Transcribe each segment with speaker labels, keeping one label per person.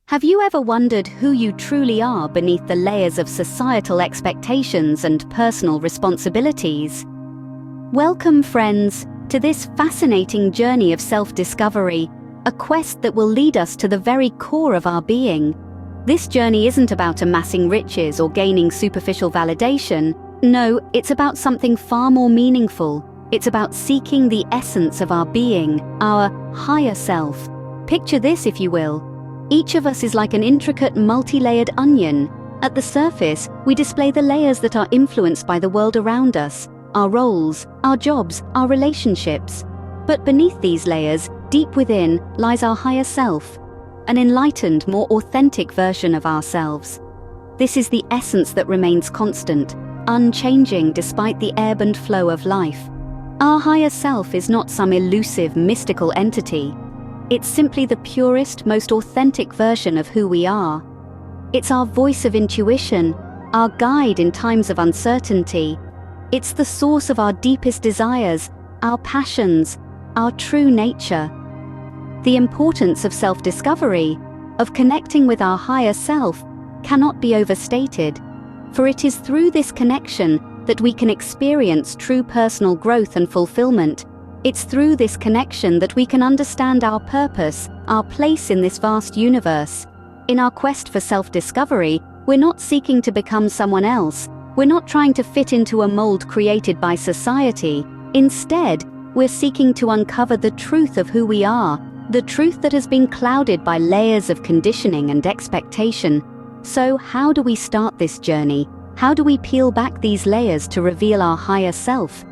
Speaker 1: Have you ever wondered who you truly are beneath the layers of societal expectations and personal responsibilities? Welcome, friends, to this fascinating journey of self-discovery, a quest that will lead us to the very core of our being. This journey isn't about amassing riches or gaining superficial validation. No, it's about something far more meaningful. It's about seeking the essence of our being, our higher self. Picture this, if you will. Each of us is like an intricate, multi-layered onion. At the surface, we display the layers that are influenced by the world around us, our roles, our jobs, our relationships. But beneath these layers, deep within, lies our higher self, an enlightened, more authentic version of ourselves. This is the essence that remains constant, unchanging despite the ebb and flow of life. Our higher self is not some elusive, mystical entity. It's simply the purest, most authentic version of who we are. It's our voice of intuition, our guide in times of uncertainty. It's the source of our deepest desires, our passions, our true nature. The importance of self-discovery, of connecting with our higher self, cannot be overstated, for it is through this connection that we can experience true personal growth and fulfillment. It's through this connection that we can understand our purpose, our place in this vast universe. In our quest for self-discovery, we're not seeking to become someone else. We're not trying to fit into a mold created by society. Instead, we're seeking to uncover the truth of who we are, the truth that has been clouded by layers of conditioning and expectation. So, how do we start this journey? How do we peel back these layers to reveal our higher self?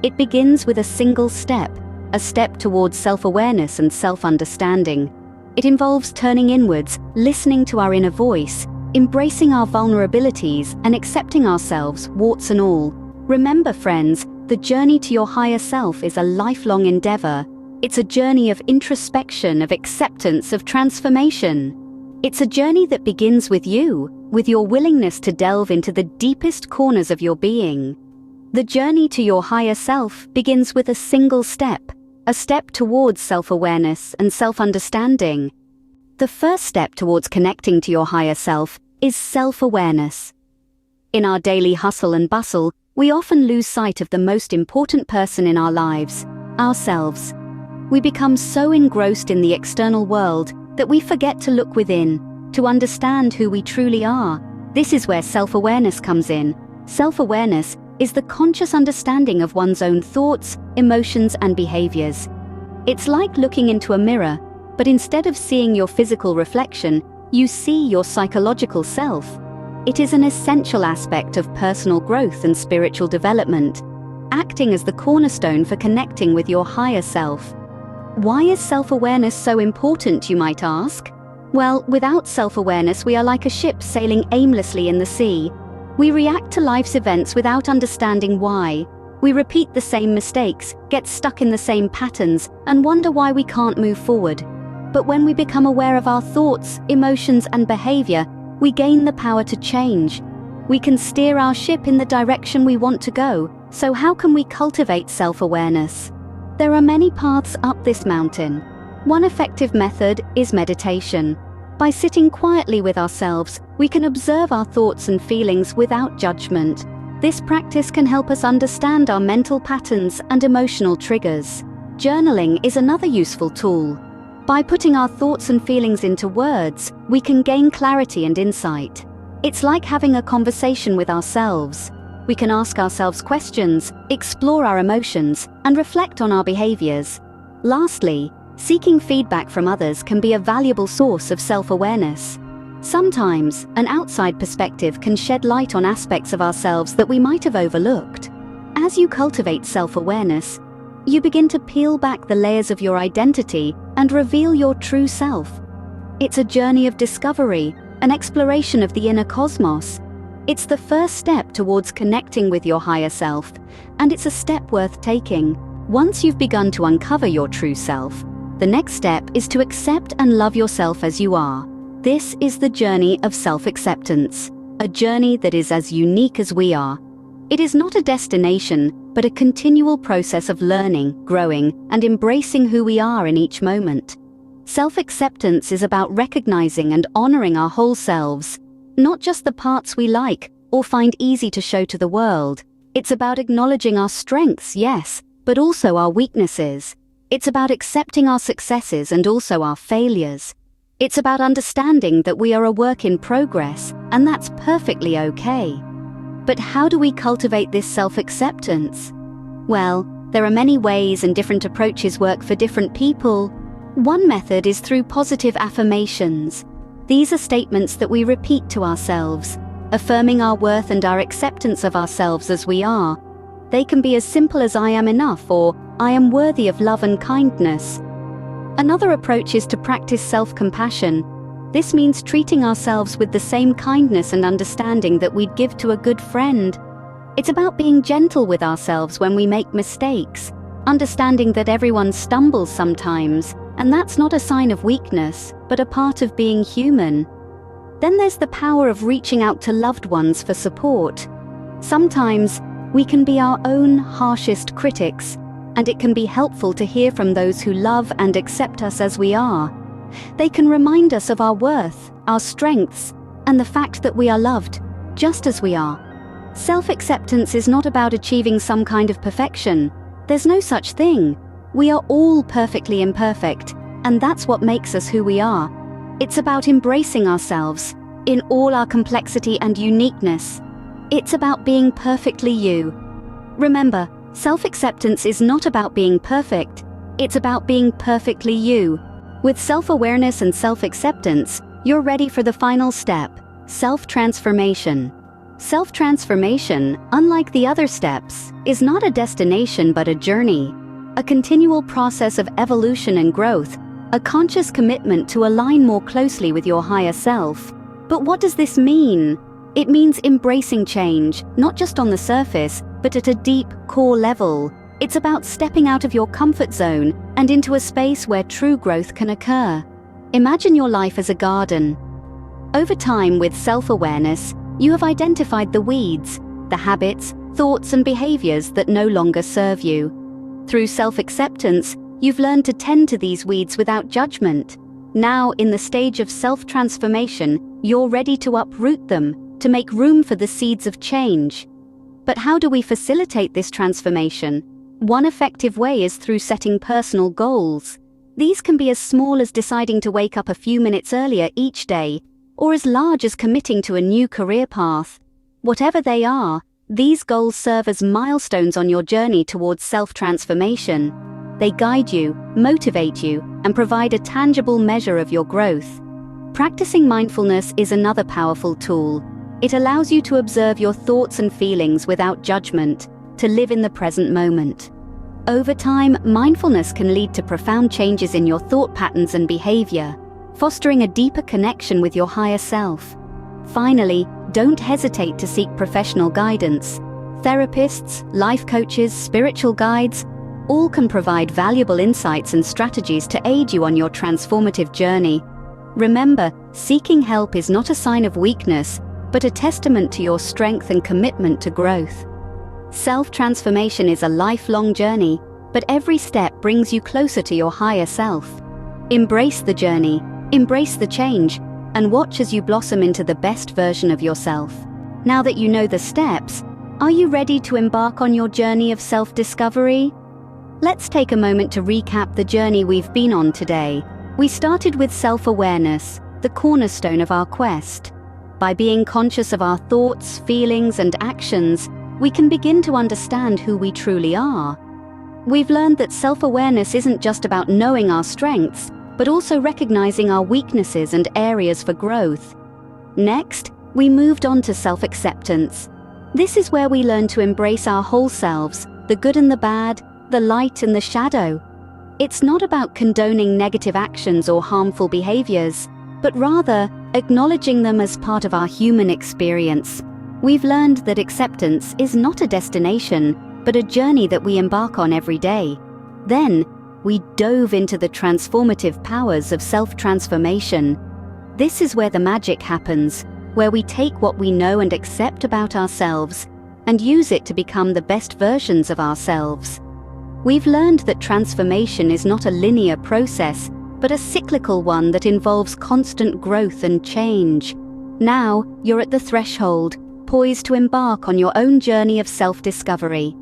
Speaker 1: It begins with a single step, a step towards self-awareness and self-understanding. It involves turning inwards, listening to our inner voice, embracing our vulnerabilities, and accepting ourselves, warts and all. Remember, friends, the journey to your higher self is a lifelong endeavor. It's a journey of introspection, of acceptance, of transformation. It's a journey that begins with you, with your willingness to delve into the deepest corners of your being. The journey to your higher self begins with a single step, a step towards self-awareness and self-understanding. The first step towards connecting to your higher self is self-awareness. In our daily hustle and bustle, we often lose sight of the most important person in our lives, ourselves. We become so engrossed in the external world that we forget to look within, to understand who we truly are. This is where self-awareness comes in. Self-awareness is the conscious understanding of one's own thoughts, emotions, and behaviors. It's like looking into a mirror, but instead of seeing your physical reflection, you see your psychological self. It is an essential aspect of personal growth and spiritual development, acting as the cornerstone for connecting with your higher self. Why is self-awareness so important, you might ask? Well, without self-awareness, we are like a ship sailing aimlessly in the sea. We react to life's events without understanding why. We repeat the same mistakes, get stuck in the same patterns, and wonder why we can't move forward. But when we become aware of our thoughts, emotions, and behavior, we gain the power to change. We can steer our ship in the direction we want to go. So how can we cultivate self-awareness? There are many paths up this mountain. One effective method is meditation. By sitting quietly with ourselves, we can observe our thoughts and feelings without judgment. This practice can help us understand our mental patterns and emotional triggers. Journaling is another useful tool. By putting our thoughts and feelings into words, we can gain clarity and insight. It's like having a conversation with ourselves. We can ask ourselves questions, explore our emotions, and reflect on our behaviors. Lastly, seeking feedback from others can be a valuable source of self-awareness. Sometimes, an outside perspective can shed light on aspects of ourselves that we might have overlooked. As you cultivate self-awareness, you begin to peel back the layers of your identity and reveal your true self. It's a journey of discovery, an exploration of the inner cosmos. It's the first step towards connecting with your higher self, and it's a step worth taking. Once you've begun to uncover your true self, the next step is to accept and love yourself as you are. This is the journey of self-acceptance, a journey that is as unique as we are. It is not a destination, but a continual process of learning, growing, and embracing who we are in each moment. Self-acceptance is about recognizing and honoring our whole selves, not just the parts we like or find easy to show to the world. It's about acknowledging our strengths, yes, but also our weaknesses. It's about accepting our successes and also our failures. It's about understanding that we are a work in progress, and that's perfectly okay. But how do we cultivate this self-acceptance? Well, there are many ways and different approaches work for different people. One method is through positive affirmations. These are statements that we repeat to ourselves, affirming our worth and our acceptance of ourselves as we are. They can be as simple as "I am enough" or "I am worthy of love and kindness." Another approach is to practice self-compassion. This means treating ourselves with the same kindness and understanding that we'd give to a good friend. It's about being gentle with ourselves when we make mistakes, understanding that everyone stumbles sometimes, and that's not a sign of weakness, but a part of being human. Then there's the power of reaching out to loved ones for support. Sometimes, we can be our own harshest critics, and it can be helpful to hear from those who love and accept us as we are. They can remind us of our worth, our strengths, and the fact that we are loved, just as we are. Self-acceptance is not about achieving some kind of perfection. There's no such thing. We are all perfectly imperfect, and that's what makes us who we are. It's about embracing ourselves, in all our complexity and uniqueness. It's about being perfectly you. Remember, self-acceptance is not about being perfect. It's about being perfectly you. With self-awareness and self-acceptance, you're ready for the final step, self-transformation. Self-transformation, unlike the other steps, is not a destination but a journey, a continual process of evolution and growth, a conscious commitment to align more closely with your higher self. But what does this mean? It means embracing change, not just on the surface, but at a deep, core level. It's about stepping out of your comfort zone and into a space where true growth can occur. Imagine your life as a garden. Over time, with self-awareness, you have identified the weeds, the habits, thoughts, and behaviors that no longer serve you. Through self-acceptance, you've learned to tend to these weeds without judgment. Now, in the stage of self-transformation, you're ready to uproot them, to make room for the seeds of change. But how do we facilitate this transformation? One effective way is through setting personal goals. These can be as small as deciding to wake up a few minutes earlier each day, or as large as committing to a new career path. Whatever they are, these goals serve as milestones on your journey towards self-transformation. They guide you, motivate you, and provide a tangible measure of your growth. Practicing mindfulness is another powerful tool. It allows you to observe your thoughts and feelings without judgment, to live in the present moment. Over time, mindfulness can lead to profound changes in your thought patterns and behavior, fostering a deeper connection with your higher self. Finally, don't hesitate to seek professional guidance. Therapists, life coaches, spiritual guides, all can provide valuable insights and strategies to aid you on your transformative journey. Remember, seeking help is not a sign of weakness, but a testament to your strength and commitment to growth. Self-transformation is a lifelong journey, but every step brings you closer to your higher self. Embrace the journey, embrace the change, and watch as you blossom into the best version of yourself. Now that you know the steps, are you ready to embark on your journey of self-discovery? Let's take a moment to recap the journey we've been on today. We started with self-awareness, the cornerstone of our quest. By being conscious of our thoughts, feelings, and actions, we can begin to understand who we truly are. We've learned that self-awareness isn't just about knowing our strengths, but also recognizing our weaknesses and areas for growth. Next, we moved on to self-acceptance. This is where we learn to embrace our whole selves, the good and the bad, the light and the shadow. It's not about condoning negative actions or harmful behaviors, but rather acknowledging them as part of our human experience. We've learned that acceptance is not a destination, but a journey that we embark on every day. Then, we dove into the transformative powers of self-transformation. This is where the magic happens, where we take what we know and accept about ourselves and use it to become the best versions of ourselves. We've learned that transformation is not a linear process, but a cyclical one that involves constant growth and change. Now, you're at the threshold, poised to embark on your own journey of self-discovery.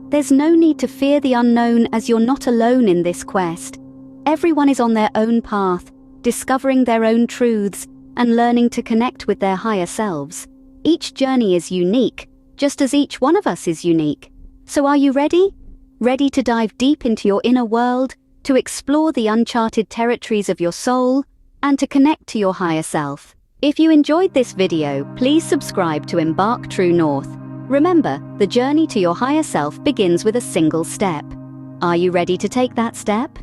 Speaker 1: There's no need to fear the unknown, as you're not alone in this quest. Everyone is on their own path, discovering their own truths and learning to connect with their higher selves. Each journey is unique, just as each one of us is unique. So are you ready? Ready to dive deep into your inner world, to explore the uncharted territories of your soul, and to connect to your higher self? If you enjoyed this video, please subscribe to Embark True North. Remember, the journey to your higher self begins with a single step. Are you ready to take that step?